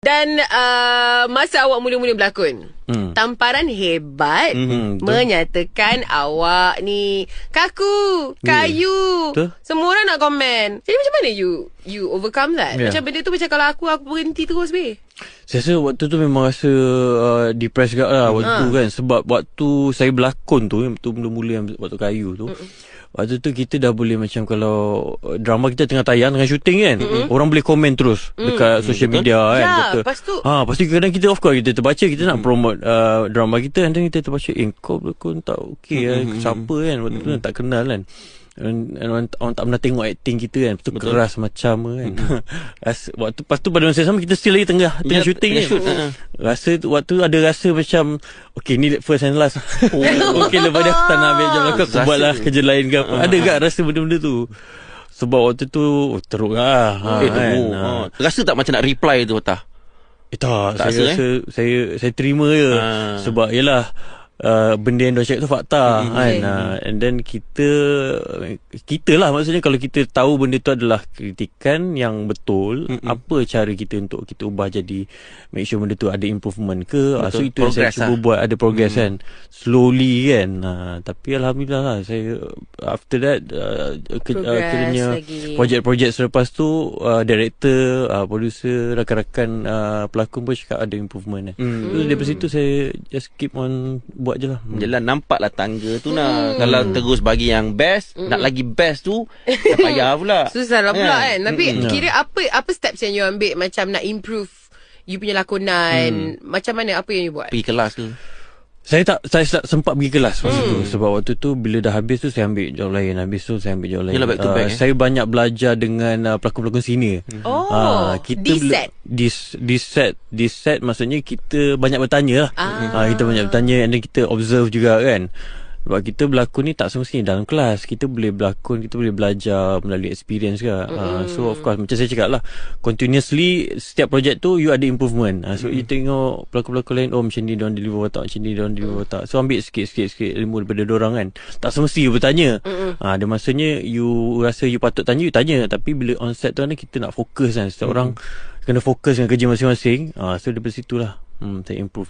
Dan masa awak mula-mula berlakon, tamparan hebat menyatakan awak ni kaku, kayu. Semua orang nak komen. Jadi macam mana you overcome that? Macam benda tu macam kalau aku berhenti terus be. Saya rasa waktu tu memang rasa depressed juga lah waktu tu kan. Sebab waktu saya berlakon tu, mula-mula waktu kayu tu, waktu tu kita dah boleh macam kalau drama kita tengah tayang dengan syuting kan, orang boleh komen terus dekat social media kan. Lepas tu kadang kita of course kita terbaca, kita nak promote drama kita, dan kita terbaca kau berlakon tak okey siapa kan, waktu tu tak kenal kan. Orang tak pernah tengok acting kita kan. Betul, keras macam kan. Lepas tu pada masa sama kita still lagi tengah syuting kan. Rasa waktu ada rasa macam okay, ni first and last. Okay, lepas dia tak nak ambil job aku buatlah kerja lain ke apa. Ada tak rasa benda-benda tu? Sebab waktu tu teruk lah Rasa tak macam nak reply tu tak? Tak saya rasa saya terima je. Sebab yelah, benda yang dia cakap tu fakta kan. And then kita lah, maksudnya kalau kita tahu benda tu adalah kritikan yang betul, apa cara kita untuk kita ubah jadi make sure benda tu ada improvement ke. So itu yang saya cuba buat, ada progress kan, slowly kan. Tapi Alhamdulillah lah, saya after that kiranya projek-projek selepas tu director, producer, rakan-rakan pelakon pun cakap ada improvement so daripada situ saya just keep on buat je lah. Jelah nampaklah tangga tu nak. Kalau terus bagi yang best, nak lagi best tu dah payah pula. Susah lah pula kan. Tapi kira apa steps yang you ambil macam nak improve you punya lakonan? Macam mana, apa yang you buat? Pergi kelas ke? Saya tak sempat pergi kelas masa tu. Sebab waktu tu bila dah habis tu saya ambil job lain. Habis tu saya ambil job lain. Yalah, back to back, saya banyak belajar dengan pelakon-pelakon senior. Kita Di set maksudnya kita banyak bertanya lah. Kita banyak bertanya, and then kita observe juga kan. Sebab kita berlakon ni tak semestinya dalam kelas. Kita boleh berlakon, kita boleh belajar melalui experience ke. So of course, macam saya cakap lah, continuously setiap projek tu you ada improvement. So you tengok pelakon-pelakon lain, macam ni diorang deliver watak, macam ni diorang deliver watak. So ambil sikit-sikit ilmu daripada diorang kan. Tak semesti you bertanya. Ada masanya you rasa you patut tanya, you tanya. Tapi bila on set tu kita nak fokus kan. Setiap orang kena fokus dengan kerja masing-masing. So daripada situlah saya improve.